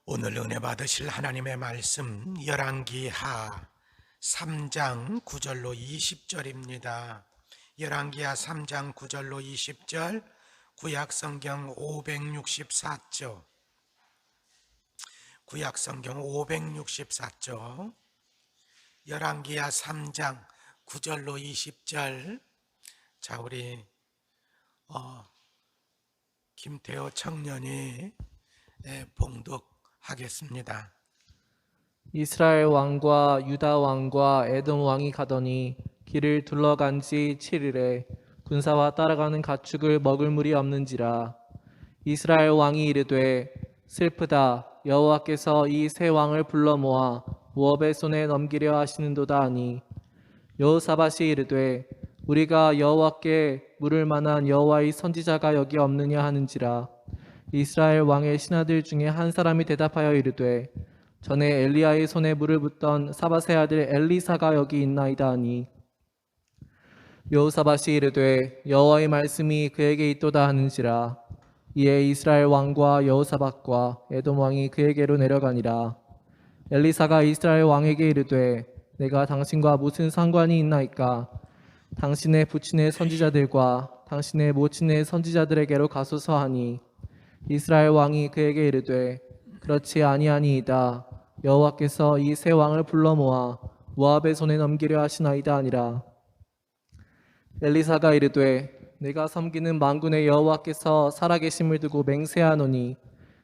오늘 은혜 받으실 하나님의 말씀 열왕기하 3장 9절로 20절입니다. 열왕기하 3장 9절로 20절 구약성경 564쪽 구약성경 564쪽 열왕기하 3장 9절로 20절. 자, 우리 김태호 청년이 봉독하겠습니다. 이스라엘 왕과 유다 왕과 에돔 왕이 가더니 길을 둘러간 지 7일에 군사와 따라가는 가축을 먹을 물이 없는지라. 이스라엘 왕이 이르되 슬프다, 여호와께서 이 세 왕을 불러 모아 모압의 손에 넘기려 하시는도다 하니, 여호사밧이 이르되 우리가 여호와께 물을 만한 여호와의 선지자가 여기 없느냐 하는지라. 이스라엘 왕의 신하들 중에 한 사람이 대답하여 이르되 전에 엘리야의 손에 물을 붓던 사밧의 아들 엘리사가 여기 있나이다 하니, 여호사밧이 이르되 여호와의 말씀이 그에게 있도다 하는지라. 이에 이스라엘 왕과 여호사밧과 에돔 왕이 그에게로 내려가니라. 엘리사가 이스라엘 왕에게 이르되 내가 당신과 무슨 상관이 있나이까? 당신의 부친의 선지자들과 당신의 모친의 선지자들에게로 가소서 하니, 이스라엘 왕이 그에게 이르되 그렇지 아니하니이다. 여호와께서 이 세 왕을 불러 모아 모압의 손에 넘기려 하시나이다 하니라. 엘리사가 이르되 내가 섬기는 만군의 여호와께서 살아계심을 두고 맹세하노니,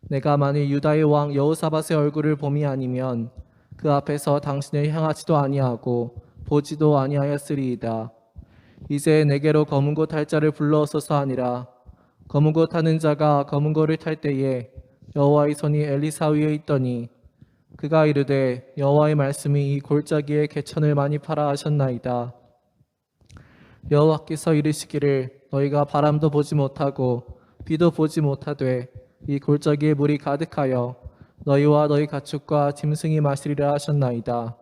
내가 만일 유다의 왕 여호사밧의 얼굴을 봄이 아니면 그 앞에서 당신을 향하지도 아니하고 보지도 아니하였으리이다. 이제 내게로 검은 고 탈 자를 불러오소서 하니라. 검은 고 타는 자가 검은 고를 탈 때에 여호와의 손이 엘리사 위에 있더니, 그가 이르되 여호와의 말씀이 이 골짜기에 개천을 많이 파라 하셨나이다. 여호와께서 이르시기를 너희가 바람도 보지 못하고 비도 보지 못하되 이 골짜기에 물이 가득하여 너희와 너희 가축과 짐승이 마시리라 하셨나이다.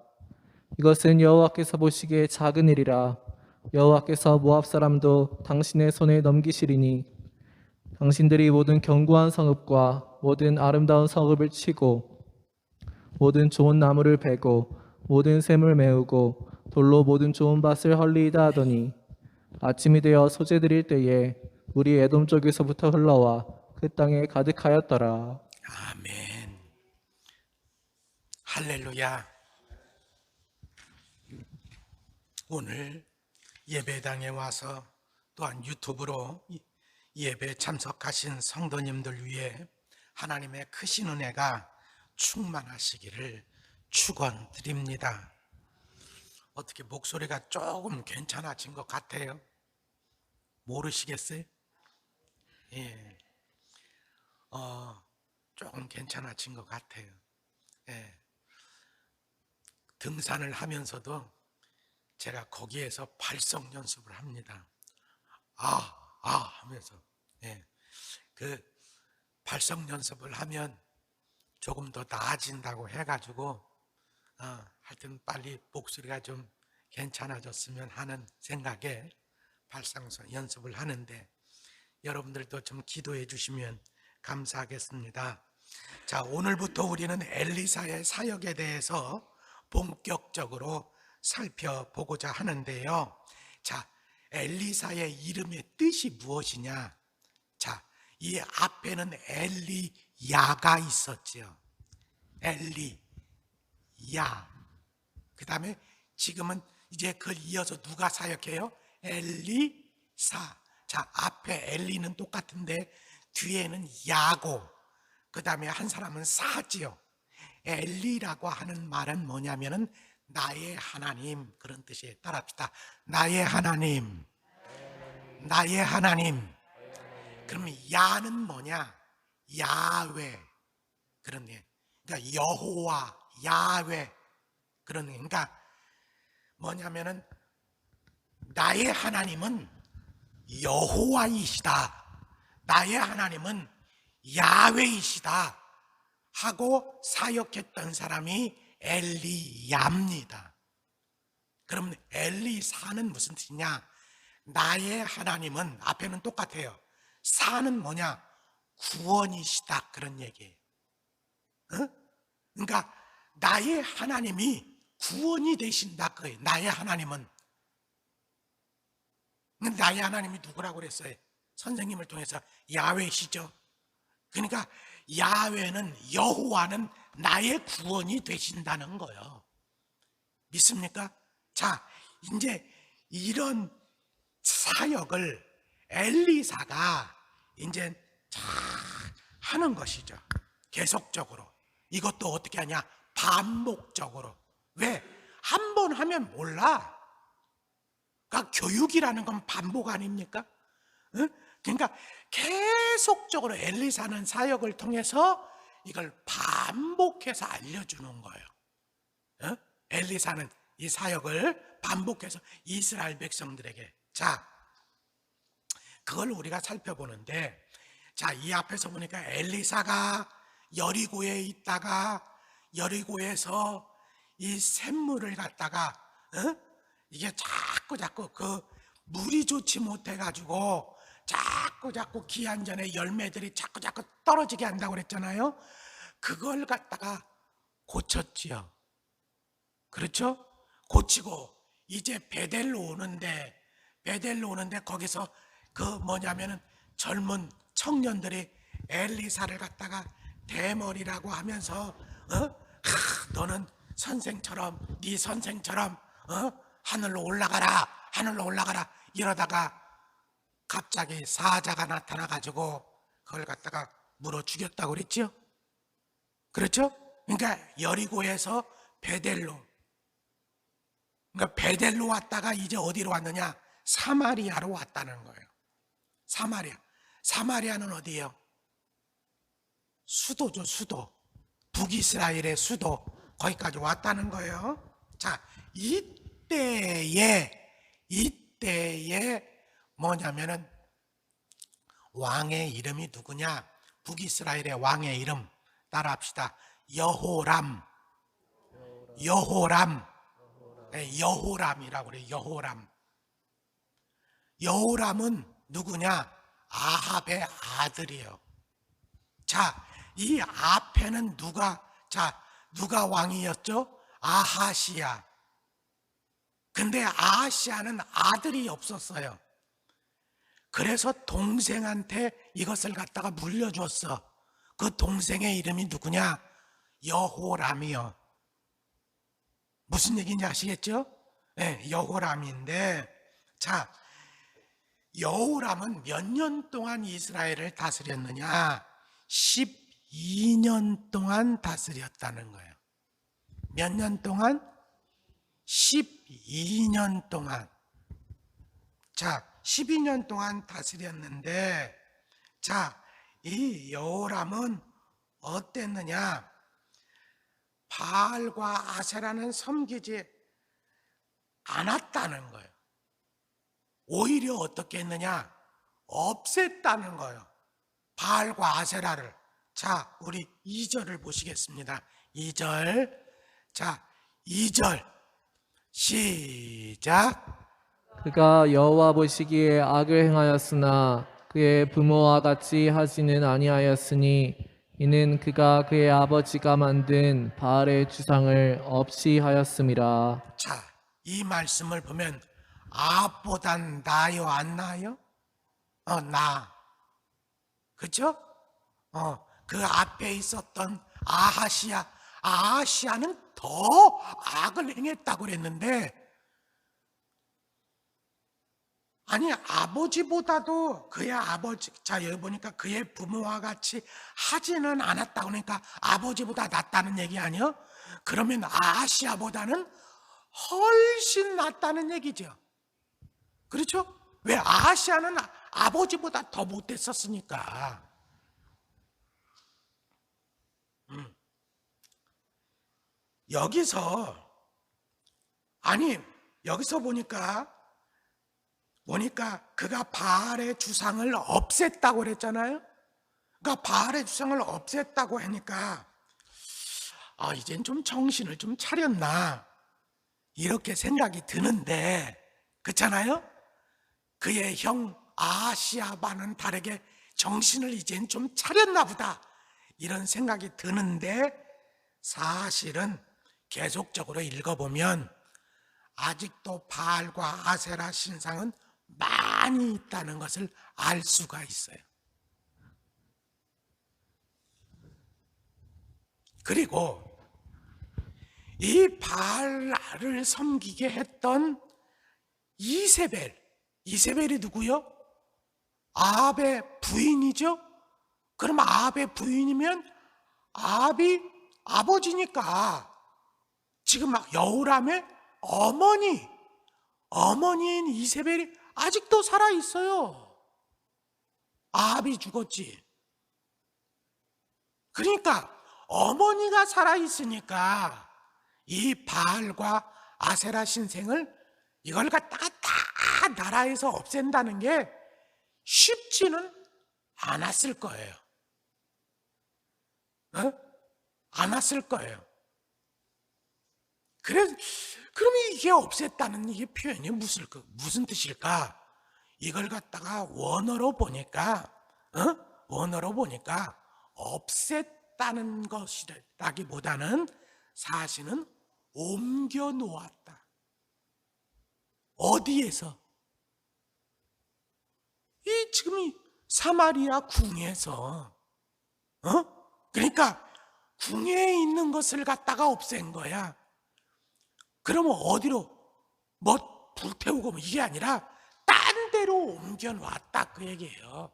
이것은 여호와께서 보시기에 작은 일이라. 여호와께서 모압 사람도 당신의 손에 넘기시리니 당신들이 모든 견고한 성읍과 모든 아름다운 성읍을 치고 모든 좋은 나무를 베고 모든 샘을 메우고 돌로 모든 좋은 밭을 헐리이다 하더니, 아침이 되어 소재 드릴 때에 물이 에돔 쪽에서부터 흘러와 그 땅에 가득하였더라. 아멘. 할렐루야. 오늘 예배당에 와서 또한 유튜브로 예배 참석하신 성도님들 위해 하나님의 크신 은혜가 충만하시기를 축원드립니다. 어떻게 목소리가 조금 괜찮아진 것 같아요? 모르시겠어요? 예, 조금 괜찮아진 것 같아요. 예, 등산을 하면서도 제가 거기에서 발성 연습을 합니다. 하면서. 예, 그 발성 연습을 하면 조금 더 나아진다고 해가지고 하여튼 빨리 목소리가 좀 괜찮아졌으면 하는 생각에 발성 연습을 하는데, 여러분들도 좀 기도해 주시면 감사하겠습니다. 자, 오늘부터 우리는 엘리사의 사역에 대해서 본격적으로 살펴보고자 하는데요. 자, 엘리사의 이름의 뜻이 무엇이냐? 자, 이 앞에는 엘리야가 있었죠. 엘리야. 그 다음에 지금은 이제 그걸 이어서 누가 사역해요? 엘리사. 자, 앞에 엘리는 똑같은데 뒤에는 야고, 그 다음에 한 사람은 사지요. 엘리라고 하는 말은 뭐냐면은 나의 하나님, 그런 뜻이에요. 따라합시다. 나의 하나님, 나의 하나님. 그러면 야는 뭐냐? 야훼, 그런 예. 그러니까 여호와, 야훼, 그런 예. 그러니까 뭐냐면은 나의 하나님은 여호와이시다, 나의 하나님은 야훼이시다 하고 사역했던 사람이 엘리야입니다. 그럼 엘리사는 무슨 뜻이냐? 나의 하나님은, 앞에는 똑같아요. 사는 뭐냐? 구원이시다, 그런 얘기예요. 그러니까 나의 하나님이 구원이 되신다. 나의 하나님은. 나의 하나님이 누구라고 그랬어요? 선생님을 통해서 야훼시죠. 그러니까 야훼는, 여호와는 나의 구원이 되신다는 거예요. 믿습니까? 자, 이제 이런 사역을 엘리사가 이제 잘 하는 것이죠. 계속적으로. 이것도 어떻게 하냐? 반복적으로. 왜? 한 번 하면 몰라. 그러니까 교육이라는 건 반복 아닙니까? 응? 그러니까 계속적으로 엘리사는 사역을 통해서 이걸 반복해서 알려주는 거예요. 응? 엘리사는 이 사역을 반복해서 이스라엘 백성들에게. 자, 그걸 우리가 살펴보는데, 자, 이 앞에서 보니까 엘리사가 여리고에 있다가 여리고에서 이 샘물을 갖다가 이게 자꾸 그 물이 좋지 못해가지고 자꾸 기한전에 열매들이 자꾸 떨어지게 한다고 그랬잖아요. 그걸 갖다가 고쳤지요. 그렇죠? 고치고 이제 베델로 오는데 거기서 그 뭐냐면은 젊은 청년들이 엘리사를 갖다가 대머리라고 하면서 너는 선생처럼, 네 선생처럼 하늘로 올라가라 이러다가 갑자기 사자가 나타나가지고 그걸 갖다가 물어 죽였다고 그랬죠. 그렇죠? 그러니까 여리고에서 베델로, 그러니까 베델로 왔다가 이제 어디로 왔느냐? 사마리아로 왔다는 거예요. 사마리아는 어디예요? 수도죠, 수도. 북이스라엘의 수도. 거기까지 왔다는 거예요. 자, 이때에 뭐냐면은 왕의 이름이 누구냐? 북이스라엘의 왕의 이름 따라합시다. 여호람이라고 그래요. 여호람은 누구냐? 아합의 아들이에요. 자, 이 앞에는 누가 왕이었죠? 아하시야. 근데 아하시야는 아들이 없었어요. 그래서 동생한테 이것을 갖다가 물려줬어. 그 동생의 이름이 누구냐? 여호람이요. 무슨 얘기인지 아시겠죠? 네, 여호람인데, 자, 여호람은 몇 년 동안 이스라엘을 다스렸느냐? 12년 동안 다스렸다는 거예요. 몇 년 동안? 12년 동안. 자, 12년 동안 다스렸는데, 자, 이 여호람은 어땠느냐? 바알과 아세라는 섬기지 않았다는 거예요. 오히려 어떻게 했느냐? 없앴다는 거예요. 바알과 아세라를. 자, 우리 2절을 보시겠습니다. 2절. 자, 2절. 시작. 그가 여호와 보시기에 악을 행하였으나 그의 부모와 같이 하지는 아니하였으니 이는 그가 그의 아버지가 만든 바알의 주상을 없이 하였음이라. 자, 이 말씀을 보면 아합보단 나아요, 안 나아요? 나. 그렇죠? 그 앞에 있었던 아하시야는 더 악을 행했다고 그랬는데, 아니, 아버지보다도 그의 아버지, 자, 여기 보니까 그의 부모와 같이 하지는 않았다고 그러니까 아버지보다 낫다는 얘기 아니요? 그러면 아하시야보다는 훨씬 낫다는 얘기죠. 그렇죠? 왜? 아하시야는 아버지보다 더 못됐었으니까. 여기서 보니까 그가 바알의 주상을 없앴다고 그랬잖아요. 그러니까 바알의 주상을 없앴다고 하니까 이젠 좀 정신을 좀 차렸나 이렇게 생각이 드는데, 그렇잖아요? 그의 형 아하시야와는 다르게 정신을 이젠 좀 차렸나 보다 이런 생각이 드는데 사실은 계속적으로 읽어보면 아직도 바알과 아세라 신상은 많이 있다는 것을 알 수가 있어요. 그리고 이 바알을 섬기게 했던 이세벨이 누구요? 아합의 부인이죠? 그럼 아합의 부인이면 아합이 아버지니까 지금 여호람의 어머니인 이세벨이 아직도 살아있어요. 아합이 죽었지. 그러니까 어머니가 살아있으니까 이 바알과 아세라 신생을 이걸 갖다가 다 나라에서 없앤다는 게 쉽지는 않았을 거예요. 않았을 거예요. 그러면 이게 없앴다는 이게 표현이 무슨 뜻일까? 이걸 갖다가 원어로 보니까 없앴다는 것이라기보다는 사실은 옮겨 놓았다. 어디에서? 지금 이 사마리아 궁에서, 그러니까 궁에 있는 것을 갖다가 없앤 거야. 그러면 어디로? 불태우고 이게 아니라 딴 데로 옮겨 놨다 그 얘기예요.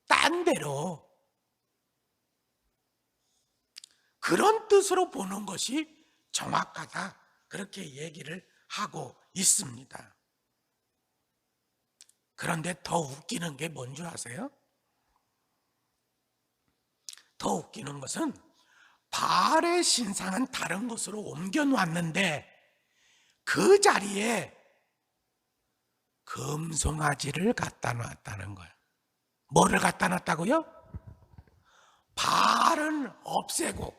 딴 데로. 그런 뜻으로 보는 것이 정확하다. 그렇게 얘기를 하고 있습니다. 그런데 더 웃기는 게 뭔 줄 아세요? 더 웃기는 것은 바알의 신상은 다른 곳으로 옮겨 놨는데 그 자리에 금송아지를 갖다 놨다는 거예요. 뭐를 갖다 놨다고요? 바알은 없애고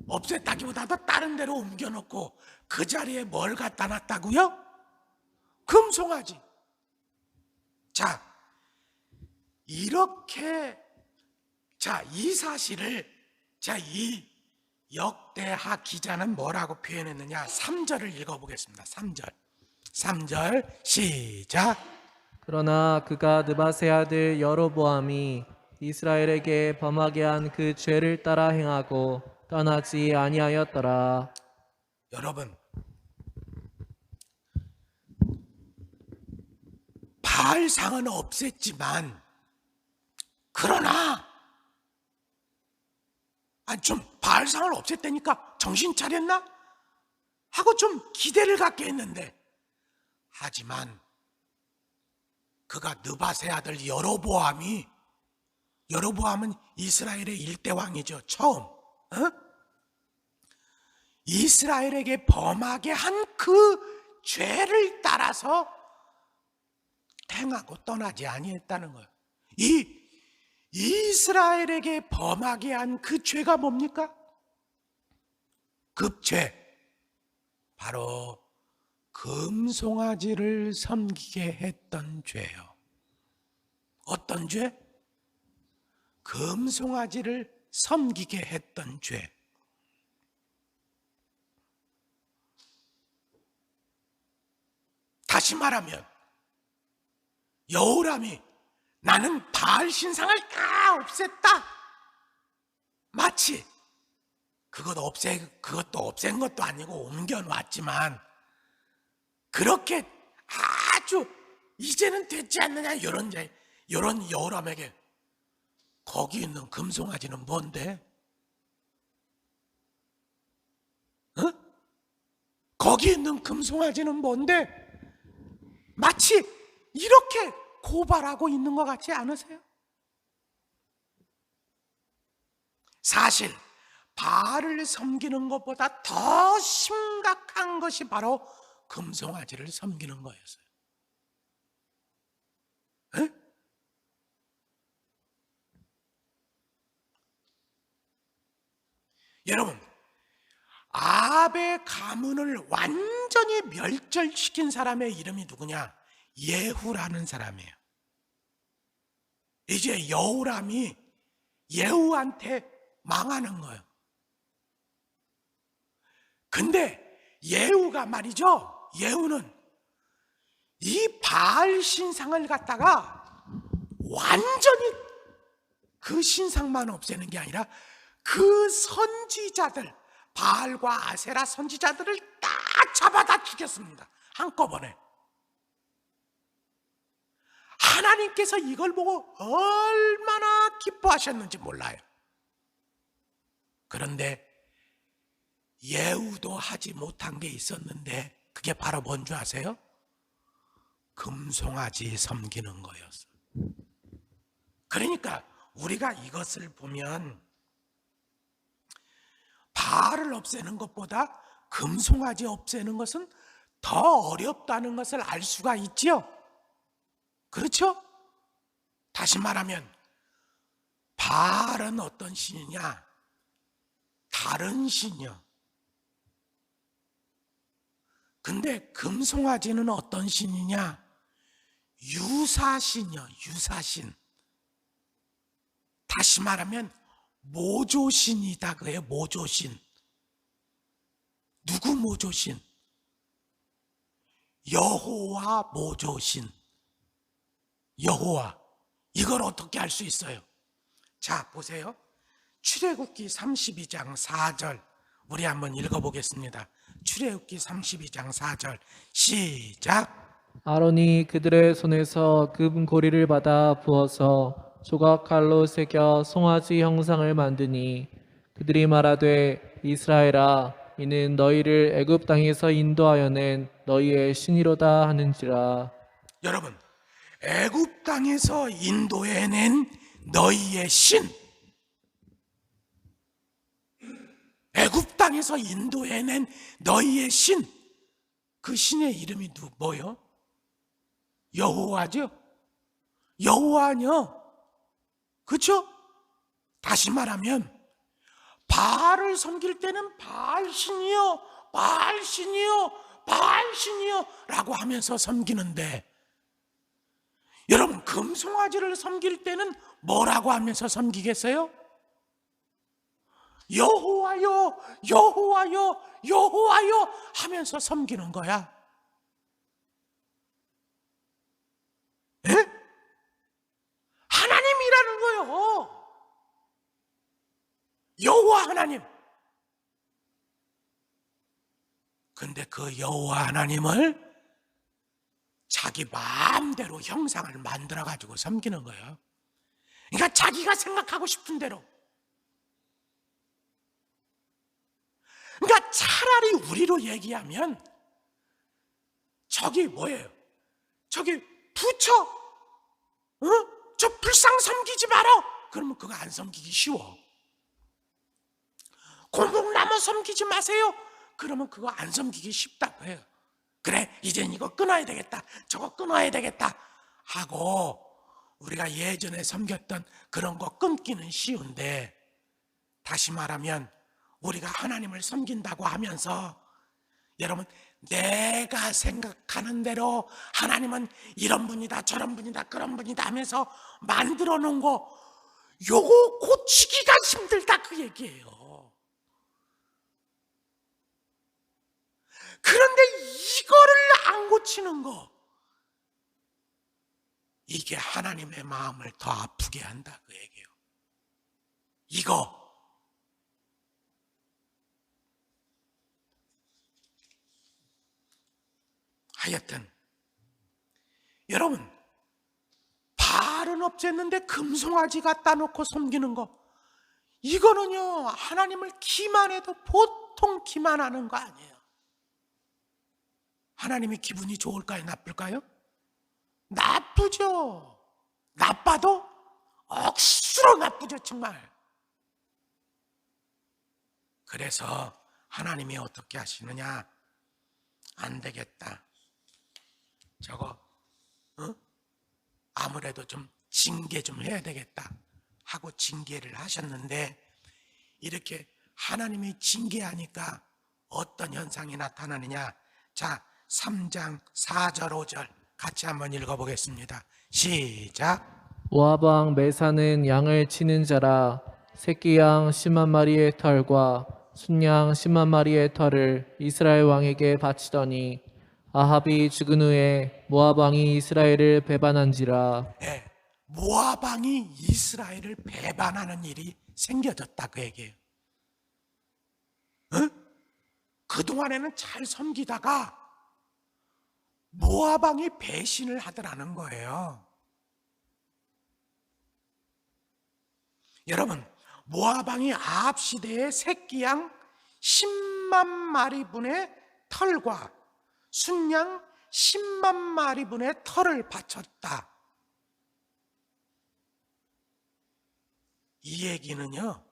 없앴다기보다도 다른 데로 옮겨놓고 그 자리에 뭘 갖다 놨다고요? 금송아지. 자, 이렇게 이 사실을 이 역대하 기자는 뭐라고 표현했느냐? 3절을 읽어보겠습니다. 3절 시작. 그러나 그가 느바세 아들 여로보암이 이스라엘에게 범하게 한 그 죄를 따라 행하고 떠나지 아니하였더라. 여러분, 바알상은 없앴지만 그러나 좀 바알상을 없앴다니까 정신 차렸나? 하고 좀 기대를 갖게 했는데 하지만 그가 느바세 아들 여로보암은 이스라엘의 일대 왕이죠. 처음 이스라엘에게 범하게 한 그 죄를 따라서 행하고 떠나지 아니했다는 거예요. 이스라엘에게 범하게 한 그 죄가 뭡니까? 그 죄, 바로 금송아지를 섬기게 했던 죄요. 어떤 죄? 금송아지를 섬기게 했던 죄. 다시 말하면 여호람이 나는 바알 신상을 다 없앴다. 마치 그것도 없앤 것도 아니고 옮겨놨지만 그렇게 아주 이제는 됐지 않느냐 이런 여호람에게 거기 있는 금송아지는 뭔데? 거기 있는 금송아지는 뭔데? 마치 이렇게 고발하고 있는 것 같지 않으세요? 사실 바알을 섬기는 것보다 더 심각한 것이 바로 금송아지를 섬기는 거였어요. 여러분, 아합의 가문을 완전히 멸절시킨 사람의 이름이 누구냐? 예후라는 사람이에요. 이제 여호람이 예후한테 망하는 거예요. 근데 예후가 말이죠. 예후는 이 바알 신상을 갖다가 완전히 그 신상만 없애는 게 아니라 그 선지자들, 바알과 아세라 선지자들을 다 잡아다 죽였습니다. 한꺼번에. 하나님께서 이걸 보고 얼마나 기뻐하셨는지 몰라요. 그런데 예후도 하지 못한 게 있었는데 그게 바로 뭔 줄 아세요? 금송아지 섬기는 거였어요. 그러니까 우리가 이것을 보면 바알을 없애는 것보다 금송아지 없애는 것은 더 어렵다는 것을 알 수가 있지요. 그렇죠? 다시 말하면 바알은 어떤 신이냐? 다른 신이요. 근데 금송아지는 어떤 신이냐? 유사신이요. 유사신. 다시 말하면 모조신이다 그래요. 모조신. 누구 모조신? 여호와 모조신. 여호와. 이걸 어떻게 알 수 있어요? 자, 보세요. 출애굽기 32장 4절 우리 한번 읽어보겠습니다. 출애굽기 32장 4절 시작. 아론이 그들의 손에서 금 고리를 받아 부어서 조각칼로 새겨 송아지 형상을 만드니 그들이 말하되 이스라엘아 이는 너희를 애굽 땅에서 인도하여 낸 너희의 신이로다 하는지라. 여러분, 애굽 땅에서 인도해낸 너희의 신. 애굽 땅에서 인도해낸 너희의 신. 그 신의 이름이 뭐요? 여호와죠. 여호와요. 그렇죠? 다시 말하면 바알을 섬길 때는 바알신이요, 바알신이요, 바알신이요 라고 하면서 섬기는데 여러분 금송아지를 섬길 때는 뭐라고 하면서 섬기겠어요? 여호와요, 여호와요, 여호와요 하면서 섬기는 거야. 에? 하나님이라는 거요. 여호와 하나님. 근데 그 여호와 하나님을 자기 마음대로 형상을 만들어 가지고 섬기는 거예요. 그러니까 자기가 생각하고 싶은 대로. 그러니까 차라리 우리로 얘기하면 저기 뭐예요? 저기 부처, 저 불상 섬기지 마라. 그러면 그거 안 섬기기 쉬워. 고목나무 섬기지 마세요. 그러면 그거 안 섬기기 쉽다고 해요. 그래, 이젠 이거 끊어야 되겠다, 저거 끊어야 되겠다 하고 우리가 예전에 섬겼던 그런 거 끊기는 쉬운데 다시 말하면 우리가 하나님을 섬긴다고 하면서 여러분 내가 생각하는 대로 하나님은 이런 분이다 저런 분이다 그런 분이다 하면서 만들어 놓은 거 요거 고치기가 힘들다 그 얘기예요. 그런데 이거를 안 고치는 거 이게 하나님의 마음을 더 아프게 한다 그 얘기예요. 이거 하여튼 여러분 바알은 없앴는데 금송아지 갖다 놓고 섬기는 거 이거는요 하나님을 기만해도 보통 기만하는 거 아니에요. 하나님이 기분이 좋을까요 나쁠까요? 나쁘죠. 나빠도 억수로 나쁘죠 정말. 그래서 하나님이 어떻게 하시느냐, 안 되겠다 저거 아무래도 좀 징계 좀 해야 되겠다 하고 징계를 하셨는데 이렇게 하나님이 징계하니까 어떤 현상이 나타나느냐. 자 3장 4절 5절 같이 한번 읽어보겠습니다. 시작. 모압 왕 메사는 양을 치는 자라 새끼 양 10만 마리의 털과 순양 10만 마리의 털을 이스라엘 왕에게 바치더니 아합이 죽은 후에 모압 왕이 이스라엘을 배반한지라. 예, 모압 왕이 이스라엘을 배반하는 일이 생겨졌다 그 얘기예요. 그동안에는 잘 섬기다가 모압 왕이 배신을 하더라는 거예요. 여러분, 모압 왕이 아합 시대에 새끼 양 10만 마리분의 털과 순양 10만 마리분의 털을 바쳤다. 이 얘기는요,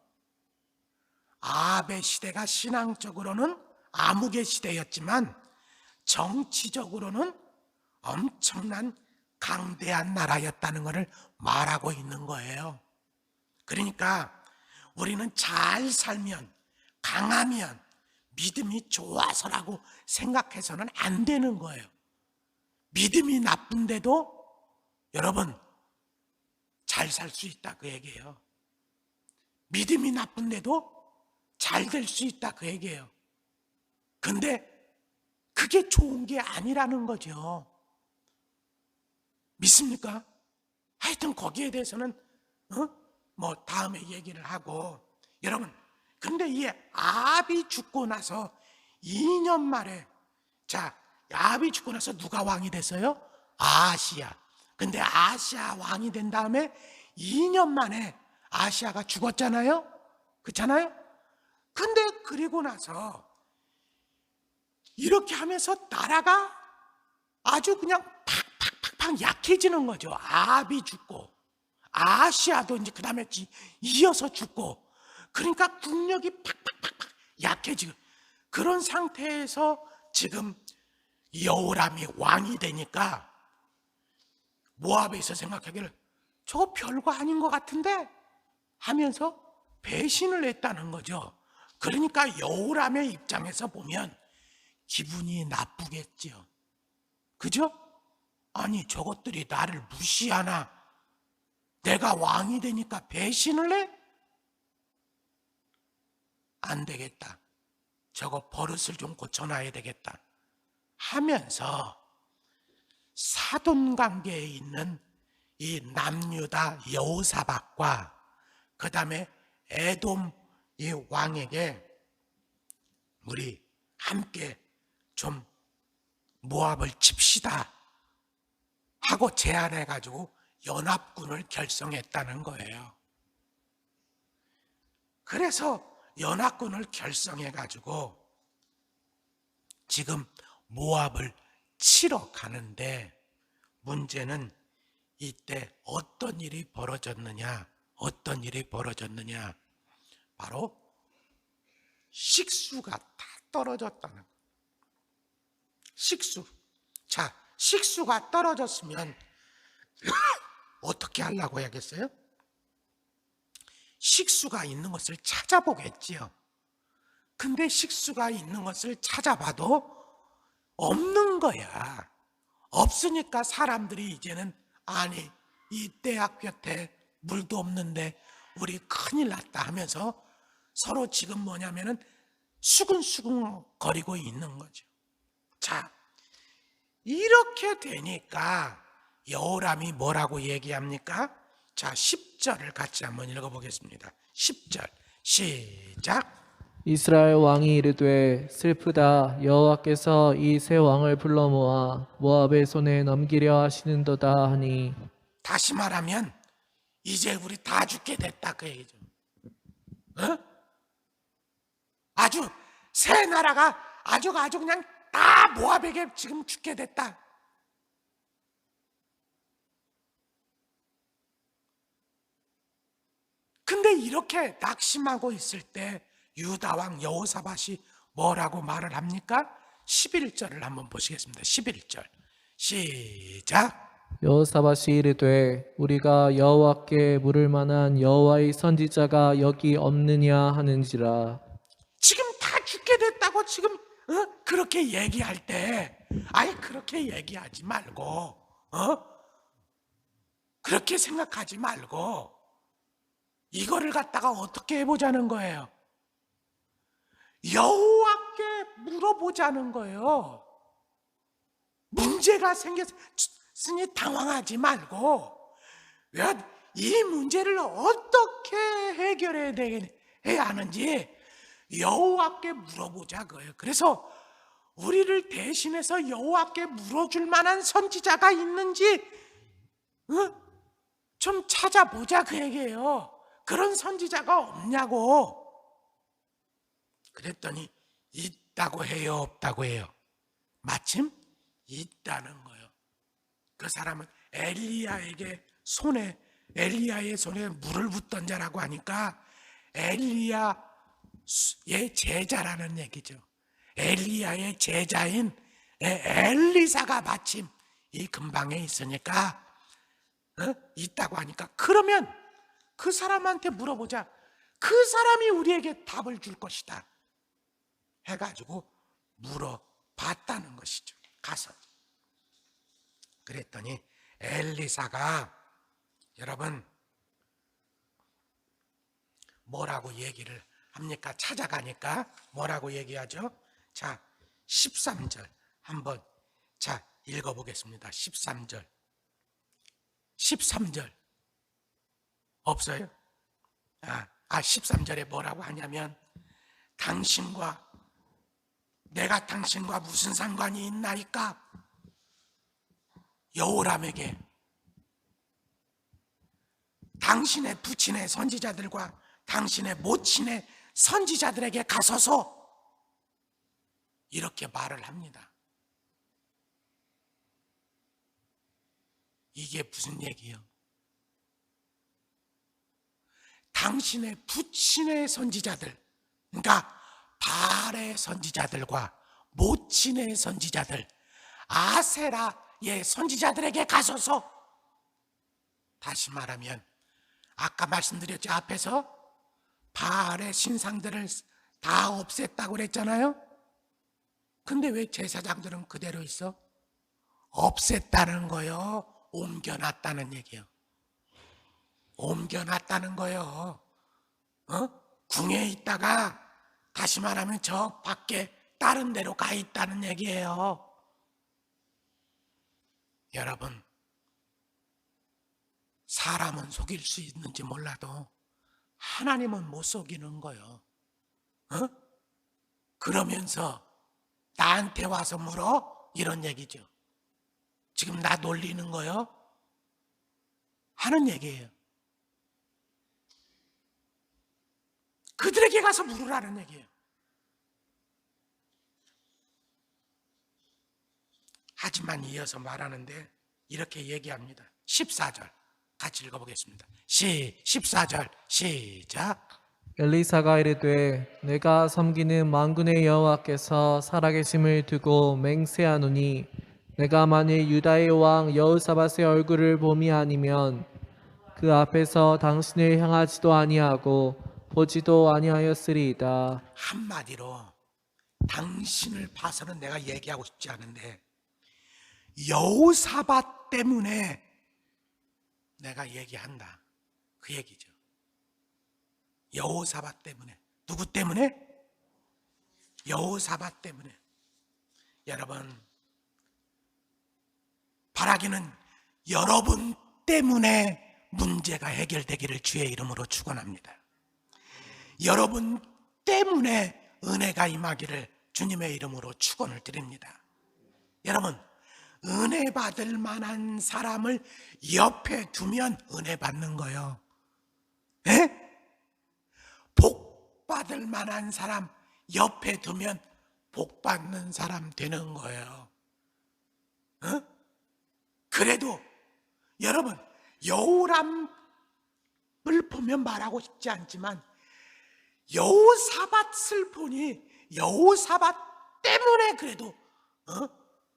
아합의 시대가 신앙적으로는 암흑의 시대였지만 정치적으로는 엄청난 강대한 나라였다는 것을 말하고 있는 거예요. 그러니까 우리는 잘 살면, 강하면, 믿음이 좋아서라고 생각해서는 안 되는 거예요. 믿음이 나쁜데도 여러분 잘 살 수 있다 그 얘기예요. 믿음이 나쁜데도 잘 될 수 있다 그 얘기예요. 근데 그게 좋은 게 아니라는 거죠. 믿습니까? 하여튼 거기에 대해서는 뭐 다음에 얘기를 하고, 여러분, 근데 이 아합이 죽고 나서 2년 만에, 자, 아합이 죽고 나서 누가 왕이 됐어요? 아하시야. 근데 아하시야 왕이 된 다음에 2년 만에 아하시야가 죽었잖아요. 그렇잖아요? 근데 그리고 나서 이렇게 하면서 나라가 아주 그냥 팍팍팍팍 약해지는 거죠. 아합이 죽고 아하시야도 이제 그 다음에 이어서 죽고, 그러니까 국력이 팍팍팍팍 약해지고, 그런 상태에서 지금 여호람이 왕이 되니까 모압에서 생각하기를 저거 별거 아닌 것 같은데 하면서 배신을 했다는 거죠. 그러니까 여호람의 입장에서 보면 기분이 나쁘겠죠. 그죠? 아니 저것들이 나를 무시하나, 내가 왕이 되니까 배신을 해? 안 되겠다. 저거 버릇을 좀 고쳐놔야 되겠다 하면서 사돈 관계에 있는 이 남유다 여호사밧과 그 다음에 에돔 이 왕에게 우리 함께 좀 모압을 칩시다 하고 제안해가지고 연합군을 결성했다는 거예요. 그래서 연합군을 결성해가지고 지금 모압을 치러 가는데, 문제는 이때 어떤 일이 벌어졌느냐, 바로 식수가 다 떨어졌다는 거예요. 식수. 자, 식수가 떨어졌으면 어떻게 하려고 해야겠어요? 식수가 있는 것을 찾아보겠지요. 근데 식수가 있는 것을 찾아봐도 없는 거야. 없으니까 사람들이 이제는, 아니 이 대학 곁에 물도 없는데 우리 큰일 났다 하면서 서로 지금 뭐냐면은 수근수근 거리고 있는 거죠. 자, 이렇게 되니까 여호람이 뭐라고 얘기합니까? 자, 10절을 같이 한번 읽어보겠습니다. 10절 시작. 이스라엘 왕이 이르되 슬프다. 여호와께서 이 세 왕을 불러 모아 모압의 손에 넘기려 하시는도다 하니. 다시 말하면 이제 우리 다 죽게 됐다 그 얘기죠. 아주 새 나라가 아주 그냥 다 모압에게 지금 죽게 됐다. 근데 이렇게 낙심하고 있을 때 유다 왕 여호사밧이 뭐라고 말을 합니까? 11절을 한번 보시겠습니다. 11절 시작. 여호사밧이 이르되 우리가 여호와께 물을 만한 여호와의 선지자가 여기 없느냐 하는지라. 지금 다 죽게 됐다고 지금 그렇게 얘기할 때, 아니 그렇게 얘기하지 말고 그렇게 생각하지 말고 이거를 갖다가 어떻게 해보자는 거예요? 여호와께 물어보자는 거예요. 문제가 생겼으니 당황하지 말고 이 문제를 어떻게 해야 하는지 여호와께 물어보자 그거예요. 그래서 우리를 대신해서 여호와께 물어줄 만한 선지자가 있는지 좀 찾아보자 그 얘기예요. 그런 선지자가 없냐고. 그랬더니 있다고 해요, 없다고 해요? 마침 있다는 거예요. 그 사람은 엘리야의 손에 물을 붓던 자라고 하니까 엘리야의 제자라는 얘기죠. 엘리야의 제자인 엘리사가 마침 이 근방에 있으니까 있다고 하니까 그러면 그 사람한테 물어보자. 그 사람이 우리에게 답을 줄 것이다 해가지고 물어봤다는 것이죠. 가서 그랬더니 엘리사가 여러분 뭐라고 얘기를 합니까? 찾아가니까 뭐라고 얘기하죠? 자, 13절 한번 자 읽어보겠습니다. 13절 없어요? 13절에 뭐라고 하냐면 내가 당신과 무슨 상관이 있나이까? 여호람에게 당신의 부친의 선지자들과 당신의 모친의 선지자들에게 가서서 이렇게 말을 합니다. 이게 무슨 얘기예요? 당신의 부친의 선지자들, 그러니까 바알의 선지자들과 모친의 선지자들, 아세라의 선지자들에게 가서서, 다시 말하면 아까 말씀드렸죠. 앞에서 바알의 신상들을 다 없앴다고 그랬잖아요. 근데 왜 제사장들은 그대로 있어? 없앴다는 거요. 옮겨놨다는 얘기예요. 옮겨놨다는 거예요. 궁에 있다가 다시 말하면 저 밖에 다른 데로 가 있다는 얘기예요. 여러분, 사람은 속일 수 있는지 몰라도 하나님은 못 속이는 거예요. 그러면서 나한테 와서 물어? 이런 얘기죠. 지금 나 놀리는 거요? 하는 얘기예요. 그들에게 가서 물으라는 얘기예요. 하지만 이어서 말하는데 이렇게 얘기합니다. 14절 같이 읽어보겠습니다. 14절 시작. 엘리사가 이르되 내가 섬기는 만군의 여호와께서 살아계심을 두고 맹세하노니 내가 만일 유다의 왕 여호사밧의 얼굴을 봄이 아니면 그 앞에서 당신을 향하지도 아니하고 보지도 아니하였으리이다. 한마디로 당신을 봐서는 내가 얘기하고 싶지 않은데 여호사밧 때문에 내가 얘기한다 그 얘기죠. 여호사밧 때문에. 누구 때문에? 여호사밧 때문에. 여러분, 바라기는 여러분 때문에 문제가 해결되기를 주의 이름으로 축원합니다. 여러분 때문에 은혜가 임하기를 주님의 이름으로 축원을 드립니다. 여러분, 은혜 받을 만한 사람을 옆에 두면 은혜 받는 거예요. 에? 복 받을 만한 사람 옆에 두면 복 받는 사람 되는 거예요. 그래도 여러분, 여호람을 보면 말하고 싶지 않지만 여호사밧을 보니 여호사밧 때문에 그래도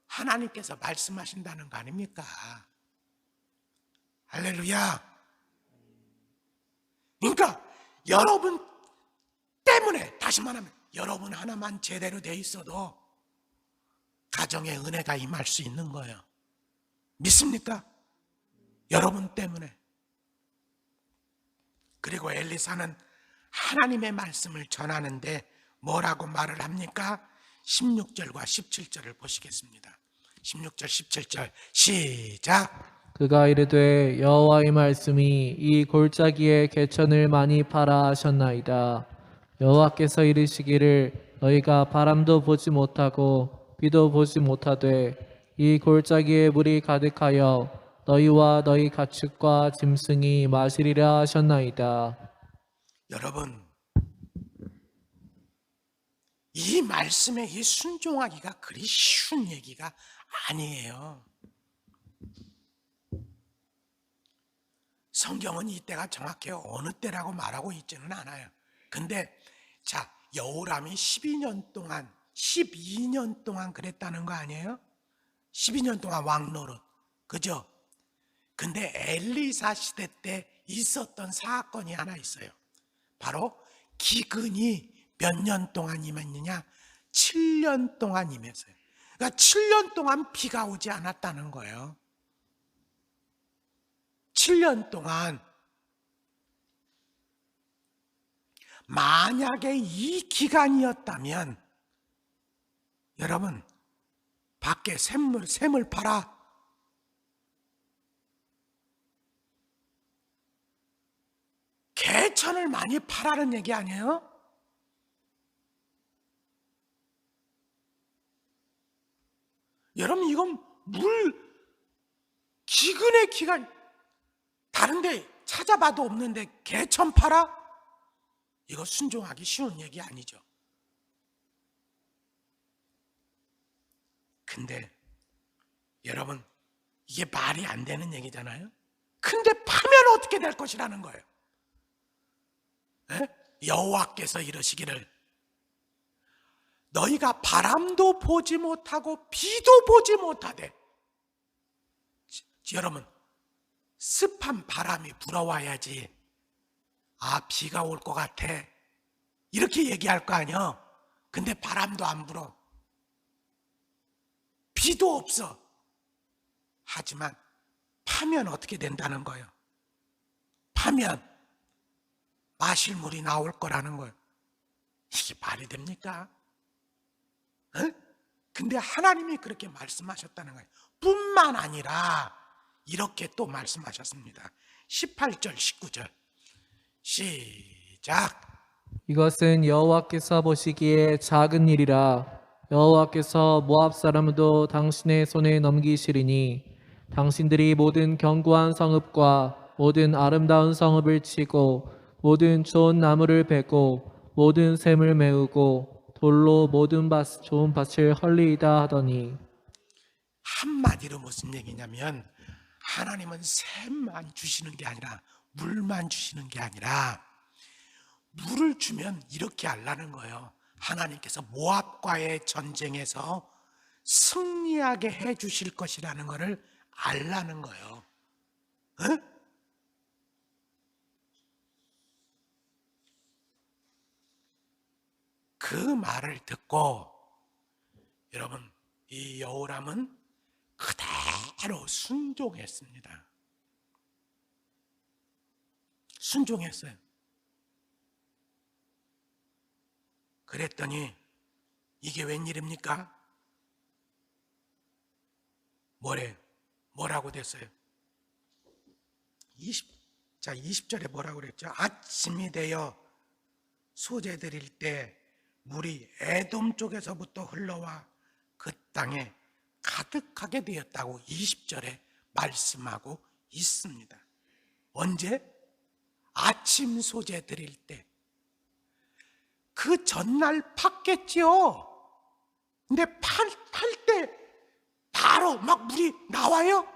하나님께서 말씀하신다는 거 아닙니까? 할렐루야. 그러니까 여러분 때문에, 다시 말하면 여러분 하나만 제대로 돼 있어도 가정에 은혜가 임할 수 있는 거예요. 믿습니까? 여러분 때문에. 그리고 엘리사는 하나님의 말씀을 전하는데 뭐라고 말을 합니까? 16절과 17절을 보시겠습니다. 16절 17절 시작. 그가 이르되 여호와의 말씀이 이 골짜기에 개천을 많이 파라 하셨나이다. 여호와께서 이르시기를 너희가 바람도 보지 못하고 비도 보지 못하되 이 골짜기에 물이 가득하여 너희와 너희 가축과 짐승이 마시리라 하셨나이다. 여러분, 이 말씀에 이 순종하기가 그리 쉬운 얘기가 아니에요. 성경은 이때가 정확히 어느 때라고 말하고 있지는 않아요. 근데 자, 여호람이 12년 동안 그랬다는 거 아니에요? 12년 동안 왕노릇, 그죠? 근데 엘리사 시대 때 있었던 사건이 하나 있어요. 바로 기근이 몇 년 동안 임했느냐? 7년 동안 임했어요. 그러니까 7년 동안 비가 오지 않았다는 거예요. 7년 동안. 만약에 이 기간이었다면 여러분, 밖에 샘을 팔아. 개천을 많이 팔라는 얘기 아니에요? 여러분, 이건 기근의 기간, 다른데 찾아봐도 없는데 개천 팔아? 이거 순종하기 쉬운 얘기 아니죠. 근데 여러분, 이게 말이 안 되는 얘기잖아요. 근데 파면 어떻게 될 것이라는 거예요. 여호와께서 이러시기를 너희가 바람도 보지 못하고 비도 보지 못하되. 여러분, 습한 바람이 불어와야지 비가 올 것 같아 이렇게 얘기할 거 아니야. 근데 바람도 안 불어, 비도 없어. 하지만 파면 어떻게 된다는 거예요? 파면 마실 물이 나올 거라는 거예요. 이게 말이 됩니까? 근데 하나님이 그렇게 말씀하셨다는 거예요. 뿐만 아니라 이렇게 또 말씀하셨습니다. 18절 19절 시작. 이것은 여호와께서 보시기에 작은 일이라. 여호와께서 모압 사람도 당신의 손에 넘기시리니 당신들이 모든 견고한 성읍과 모든 아름다운 성읍을 치고 모든 좋은 나무를 베고 모든 샘을 메우고 돌로 모든 좋은 밭을 헐리이다 하더니. 한마디로 무슨 얘기냐면 하나님은 샘만 주시는 게 아니라 물만 주시는 게 아니라 물을 주면 이렇게 하려는 거예요. 하나님께서 모압과의 전쟁에서 승리하게 해 주실 것이라는 것을 알라는 거예요. 그 말을 듣고 여러분, 이 여호람은 그대로 순종했습니다. 순종했어요. 그랬더니 이게 웬일입니까? 뭐라고 됐어요? 20절에 뭐라고 그랬죠? 아침이 되어 소재 드릴 때 물이 에돔 쪽에서부터 흘러와 그 땅에 가득하게 되었다고 20절에 말씀하고 있습니다. 언제? 아침 소재 드릴 때. 그 전날 팠겠지요. 근데 팔 때 바로 막 물이 나와요?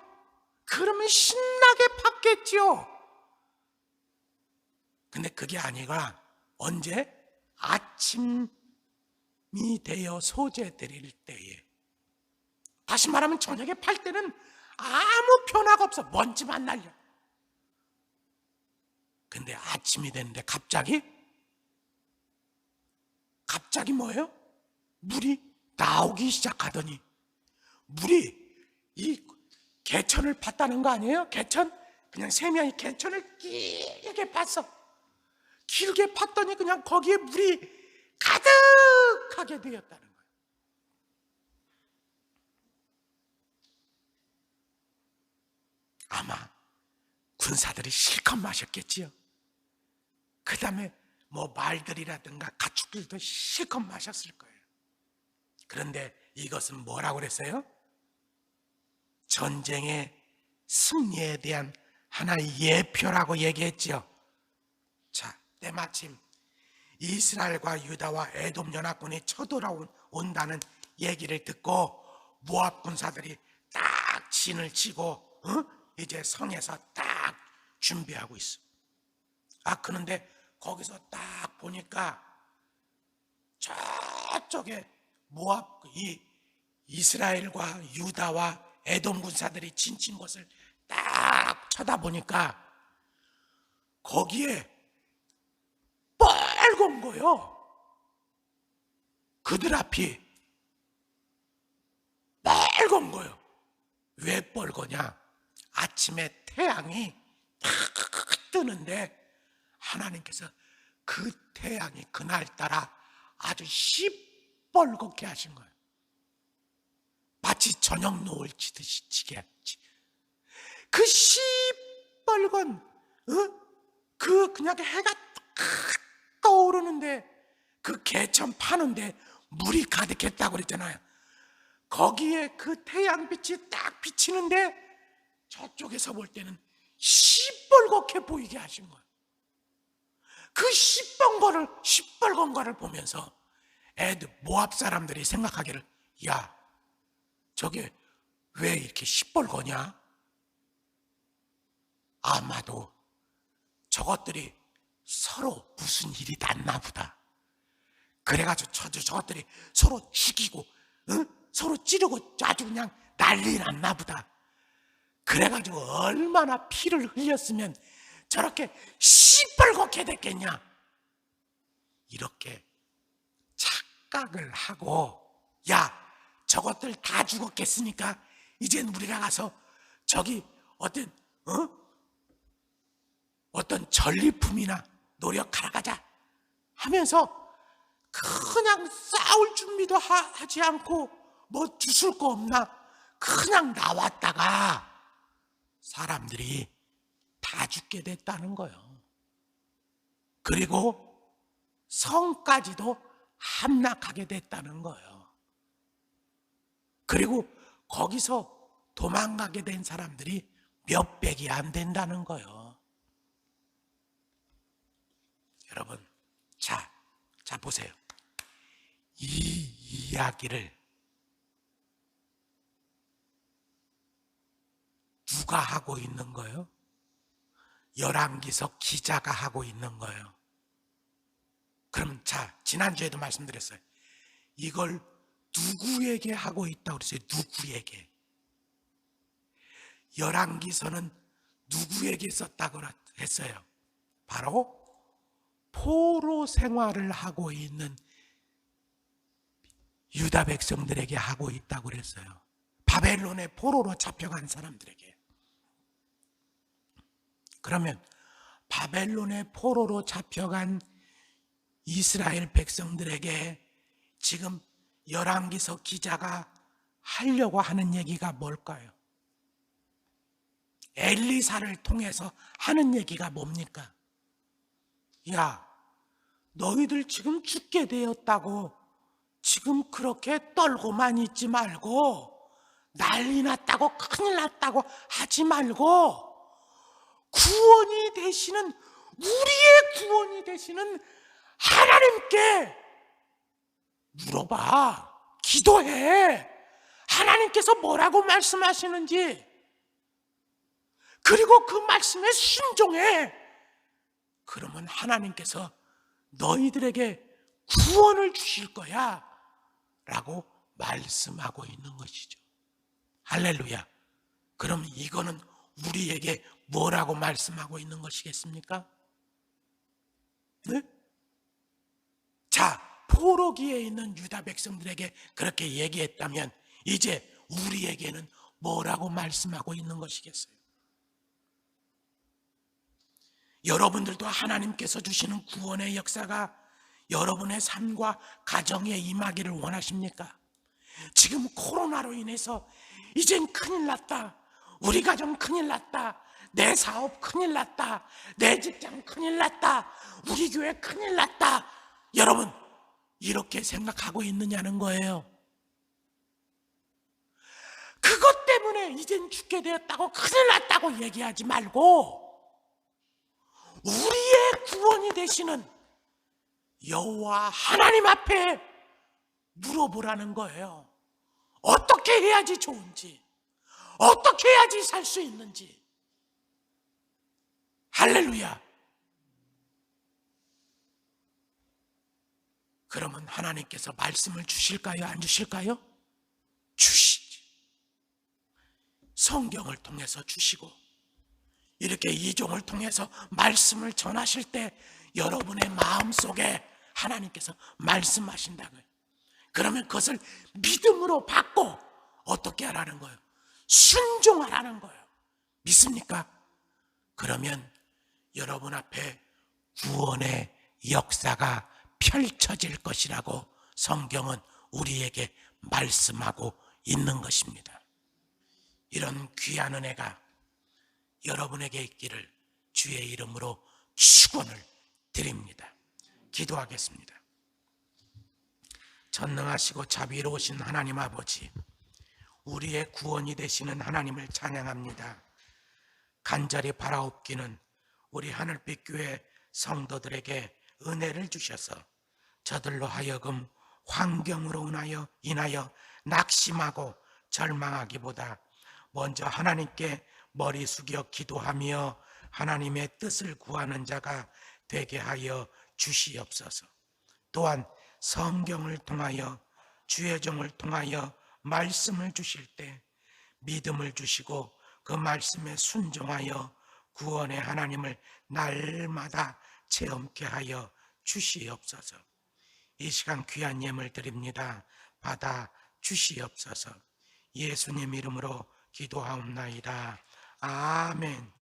그러면 신나게 팠겠지요. 근데 그게 아니라 언제? 아침이 되어 소재 드릴 때에. 다시 말하면 저녁에 팔 때는 아무 변화가 없어. 먼지만 날려. 근데 아침이 되는데 갑자기 뭐예요? 물이 나오기 시작하더니, 물이 이 개천을 팠다는 거 아니에요? 개천? 그냥 세 명이 개천을 길게 팠어. 길게 팠더니 그냥 거기에 물이 가득하게 되었다는 거예요. 아마 군사들이 실컷 마셨겠지요. 그 다음에 뭐 말들이라든가 가축들도 실컷 마셨을 거예요. 그런데 이것은 뭐라고 그랬어요? 전쟁의 승리에 대한 하나의 예표라고 얘기했지요. 자, 때마침 이스라엘과 유다와 에돔 연합군이 쳐들어온다는 얘기를 듣고 모압 군사들이 딱 진을 치고 이제 성에서 딱 준비하고 있어. 그런데 거기서 딱 보니까 저쪽에 모압, 이 이스라엘과 유다와 에돔 군사들이 진친 곳을 딱 쳐다보니까 거기에 빨간 거요. 그들 앞이 빨간 거요. 왜 빨거냐? 아침에 태양이 탁 뜨는데 하나님께서 그 태양이 그날따라 아주 시뻘겋게 하신 거예요. 마치 저녁 노을 치듯이 지게 했지. 그 시뻘건 그 그냥 해가 탁 떠오르는데 그 개천 파는데 물이 가득했다고 그랬잖아요. 거기에 그 태양빛이 딱 비치는데 저쪽에서 볼 때는 시뻘겋게 보이게 하신 거예요. 그 시뻘건 거를 보면서 모압 사람들이 생각하기를, 야, 저게 왜 이렇게 시뻘거냐? 아마도 저것들이 서로 무슨 일이 났나 보다. 그래가지고 저것들이 서로 죽이고 서로 찌르고 아주 그냥 난리 났나 보다. 그래가지고 얼마나 피를 흘렸으면 저렇게 시뻘겋게 됐겠냐. 이렇게 착각을 하고, 야, 저것들 다 죽었겠으니까 이젠 우리가 가서 저기 어떤 전리품이나 노력하러 가자 하면서 그냥 싸울 준비도 하지 않고 뭐 주술 거 없나 그냥 나왔다가 사람들이 다 죽게 됐다는 거예요. 그리고 성까지도 함락하게 됐다는 거예요. 그리고 거기서 도망가게 된 사람들이 몇백이 안 된다는 거예요. 여러분, 자 보세요. 이 이야기를 누가 하고 있는 거예요? 열왕기서 기자가 하고 있는 거예요. 그럼 지난주에도 말씀드렸어요. 이걸 누구에게 하고 있다고 그랬어요? 누구에게? 열왕기서는 누구에게 썼다고 했어요? 바로 포로 생활을 하고 있는 유다 백성들에게 하고 있다고 그랬어요. 바벨론의 포로로 잡혀간 사람들에게. 그러면 바벨론의 포로로 잡혀간 이스라엘 백성들에게 지금 열왕기서 기자가 하려고 하는 얘기가 뭘까요? 엘리사를 통해서 하는 얘기가 뭡니까? 야, 너희들 지금 죽게 되었다고 지금 그렇게 떨고만 있지 말고, 난리 났다고 큰일 났다고 하지 말고, 구원이 되시는, 우리의 구원이 되시는 하나님께 물어봐. 기도해. 하나님께서 뭐라고 말씀하시는지. 그리고 그 말씀에 순종해. 그러면 하나님께서 너희들에게 구원을 주실 거야 라고 말씀하고 있는 것이죠. 할렐루야. 그럼 이거는 우리에게 뭐라고 말씀하고 있는 것이겠습니까? 네? 자, 포로기에 있는 유다 백성들에게 그렇게 얘기했다면 이제 우리에게는 뭐라고 말씀하고 있는 것이겠어요? 여러분들도 하나님께서 주시는 구원의 역사가 여러분의 삶과 가정에 임하기를 원하십니까? 지금 코로나로 인해서 이젠 큰일 났다, 우리 가정 큰일 났다, 내 사업 큰일 났다, 내 직장 큰일 났다, 우리 교회 큰일 났다, 여러분 이렇게 생각하고 있느냐는 거예요. 그것 때문에 이젠 죽게 되었다고, 큰일 났다고 얘기하지 말고 우리의 구원이 되시는 여호와 하나님 앞에 물어보라는 거예요. 어떻게 해야지 좋은지, 어떻게 해야지 살 수 있는지. 할렐루야. 그러면 하나님께서 말씀을 주실까요? 안 주실까요? 주시지. 성경을 통해서 주시고 이렇게 이종을 통해서 말씀을 전하실 때 여러분의 마음속에 하나님께서 말씀하신다고요. 그러면 그것을 믿음으로 받고 어떻게 하라는 거예요? 순종하라는 거예요. 믿습니까? 그러면 여러분 앞에 구원의 역사가 펼쳐질 것이라고 성경은 우리에게 말씀하고 있는 것입니다. 이런 귀한 은혜가 여러분에게 있기를 주의 이름으로 축원을 드립니다. 기도하겠습니다. 전능하시고 자비로우신 하나님 아버지, 우리의 구원이 되시는 하나님을 찬양합니다. 간절히 바라옵기는 우리 하늘빛 교회 성도들에게 은혜를 주셔서 저들로 하여금 환경으로 인하여 낙심하고 절망하기보다 먼저 하나님께 머리 숙여 기도하며 하나님의 뜻을 구하는 자가 되게 하여 주시옵소서. 또한 성경을 통하여 주의 종을 통하여 말씀을 주실 때 믿음을 주시고 그 말씀에 순종하여 구원의 하나님을 날마다 체험케 하여 주시옵소서. 이 시간 귀한 예물 드립니다. 받아 주시옵소서. 예수님 이름으로 기도하옵나이다. 아멘.